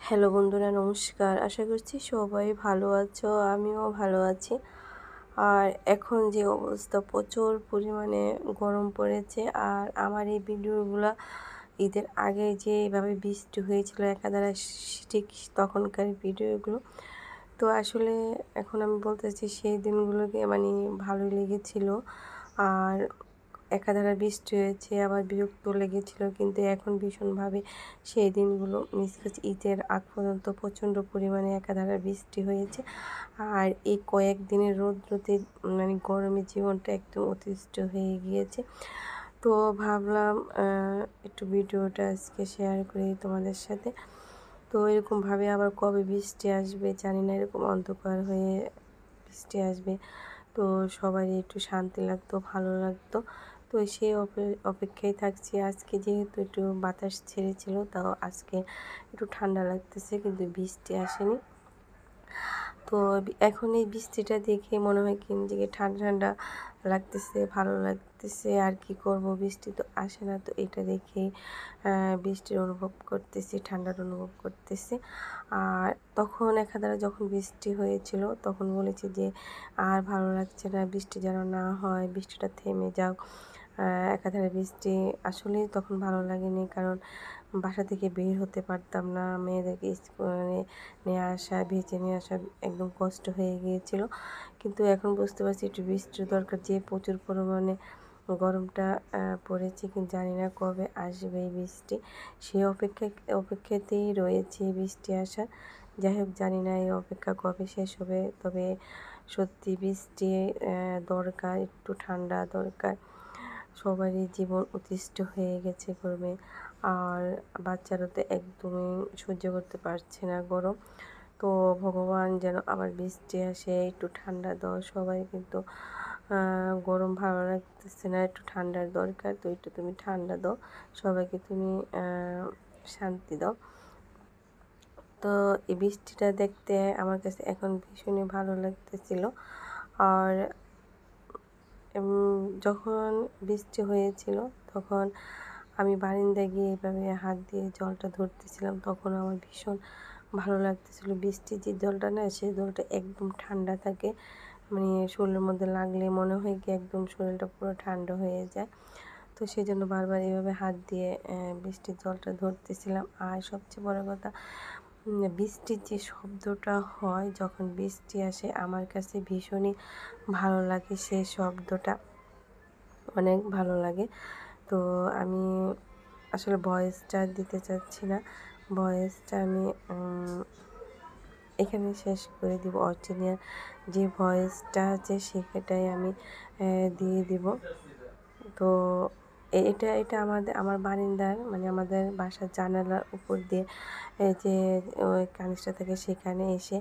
Hello বন্ধুরা, নমস্কার। আশা করছি সবাই ভালো আছো, আমিও ভালো আছি। আর এখন যে অবস্থা, প্রচুর পরিমাণে গরম পড়েছে। আর আমার এই ভিডিওগুলো ঈদের আগে যেভাবে বৃষ্টি হয়েছিল একাধারে, ঠিক তখনকার ভিডিওগুলো। তো আসলে এখন আমি বলতেছি সেই দিনগুলোকে মানে ভালোই লেগেছিল। আর একাধারে বৃষ্টি হয়েছে, আবার বিরক্ত লেগেছিল, কিন্তু এখন ভীষণভাবে সেই দিনগুলো মিস করছি। ঈদের আগ পর্যন্ত প্রচণ্ড পরিমাণে একাধারে বৃষ্টি হয়েছে। আর এই কয়েকদিনের রৌদ্রতে মানে গরমে জীবনটা একদম অতিষ্ঠ হয়ে গিয়েছে। তো ভাবলাম একটু ভিডিওটা আজকে শেয়ার করি তোমাদের সাথে। তো এরকমভাবে আবার কবে বৃষ্টি আসবে জানি না, এরকম অন্ধকার হয়ে বৃষ্টি আসবে তো সবারই একটু শান্তি লাগতো, ভালো লাগতো। তো সেই অপেক্ষায় থাকছি। আজকে যেহেতু একটু বাতাস ছেড়েছিল, তাও আজকে একটু ঠান্ডা লাগতেছে, কিন্তু বৃষ্টি আসেনি। তো এখন এই বৃষ্টিটা দেখে মনে হয় কি নিজেকে ঠান্ডা ঠান্ডা লাগতেছে, ভালো লাগতেছে। আর কি করব, বৃষ্টি তো আসে না, তো এটা দেখে বৃষ্টির অনুভব করতেছি, ঠান্ডার অনুভব করতেছি। আর তখন একাধারে যখন বৃষ্টি হয়েছিল তখন বলেছি যে আর ভালো লাগছে না, বৃষ্টি যেন না হয়, বৃষ্টিটা থেমে যাক। একাধারে বৃষ্টি আসলেই তখন ভালো লাগেনি, কারণ বাসা থেকে বের হতে পারতাম না। মেয়েদেরকে স্কুলে নিয়ে আসা, ভেজে নিয়ে আসা একদম কষ্ট হয়ে গিয়েছিল। কিন্তু এখন বুঝতে পারছি একটু বৃষ্টির দরকার, যে প্রচুর পরিমাণে গরমটা পড়েছে, কিন্তু জানি না কবে আসবে এই বৃষ্টি। সেই অপেক্ষাতেই রয়েছে বৃষ্টি আসার। যাই হোক, জানি না এই অপেক্ষা কবে শেষ হবে। তবে সত্যি বৃষ্টি দরকার, একটু ঠান্ডা দরকার। সবারই জীবন অতিষ্ঠ হয়ে গেছে গরমে। আর বাচ্চারা তো একদমই সহ্য করতে পারছে না গরম। তো ভগবান যেন আবার বৃষ্টি আসে, একটু ঠান্ডা দাও। সবাই কিন্তু গরম ভালো লাগতেছে না, একটু ঠান্ডার দরকার। তো একটু তুমি ঠান্ডা দাও, সবাইকে তুমি শান্তি দাও। তো এই বৃষ্টিটা দেখতে আমার কাছে এখন ভীষণই ভালো লাগতেছিল। আর যখন বৃষ্টি হয়েছিল তখন আমি বারান্দায় গিয়ে এভাবে হাত দিয়ে জলটা ধরতেছিলাম, তখন আমার ভীষণ ভালো লাগতেছিল। বৃষ্টির যে জলটা না, সেই জলটা একদম ঠান্ডা থাকে, মানে শরীরের মধ্যে লাগলে মনে হয় কি একদম শরীরটা পুরো ঠান্ডা হয়ে যায়। তো সেই জন্য বারবার এভাবে হাত দিয়ে বৃষ্টির জলটা ধরতেছিলাম। আর সবচেয়ে বড় কথা, বৃষ্টির যে শব্দটা হয় যখন বৃষ্টি আসে, আমার কাছে ভীষণই ভালো লাগে। সেই শব্দটা অনেক ভালো লাগে। তো আমি আসলে ভয়েসটা দিতে চাচ্ছি না, ভয়েসটা আমি এখানে শেষ করে দিব। অরিজিনাল যে ভয়েসটা আছে সেটাই আমি দিয়ে দিব। তো এটা আমার বারিন্দার, মানে আমাদের বাসার জানালার উপর দিয়ে যে ওই কানিসটা থাকে, সেখানে এসে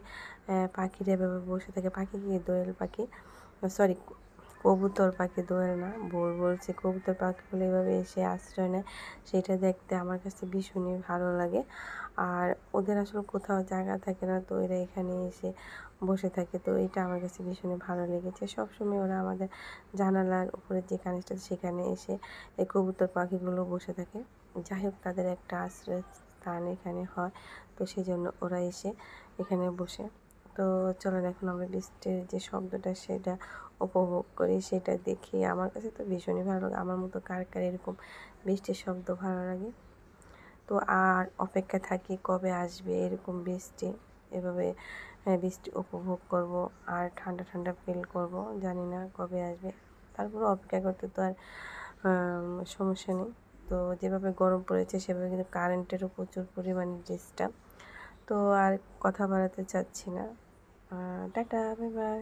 পাখিরা এভাবে বসে থাকে। পাখি কি, দোয়েল পাখি, সরি কবুতর পাখি, দোয়েল না, ভুল বলছি। কবুতর পাখিগুলো এভাবে এসে আশ্রয় নেয়, সেটা দেখতে আমার কাছে ভীষণই ভালো লাগে। আর ওদের আসলে কোথাও জায়গা থাকে না, তো এরা এখানে এসে বসে থাকে। তো এটা আমার কাছে ভীষণই ভালো লেগেছে। সবসময় ওরা আমাদের জানালার উপরে যে কানিসটা, সেখানে এসে এই কবুতর পাখিগুলো বসে থাকে। যাই হোক, তাদের একটা আশ্রয়স্থান এখানে হয়, তো সেই জন্য ওরা এসে এখানে বসে। তো চলেন এখন আমরা বৃষ্টির যে শব্দটা সেটা উপভোগ করি, সেটা দেখি। আমার কাছে তো ভীষণই ভালো লাগে। আমার মতো কার কার এরকম বৃষ্টির শব্দ ভালো লাগে। তো আর অপেক্ষা থাকি কবে আসবে এরকম বৃষ্টি, এভাবে বৃষ্টি উপভোগ করব আর ঠান্ডা ঠান্ডা ফিল করব। জানি না কবে আসবে, তারপরে অপেক্ষা করতে তো আর সমস্যা নেই। তো যেভাবে গরম পড়েছে সেভাবে কিন্তু কারেন্টেরও প্রচুর পরিমাণে ডিস্টার্ব। তো আর কথা বাড়াতে চাচ্ছি না। Tata, bye bye.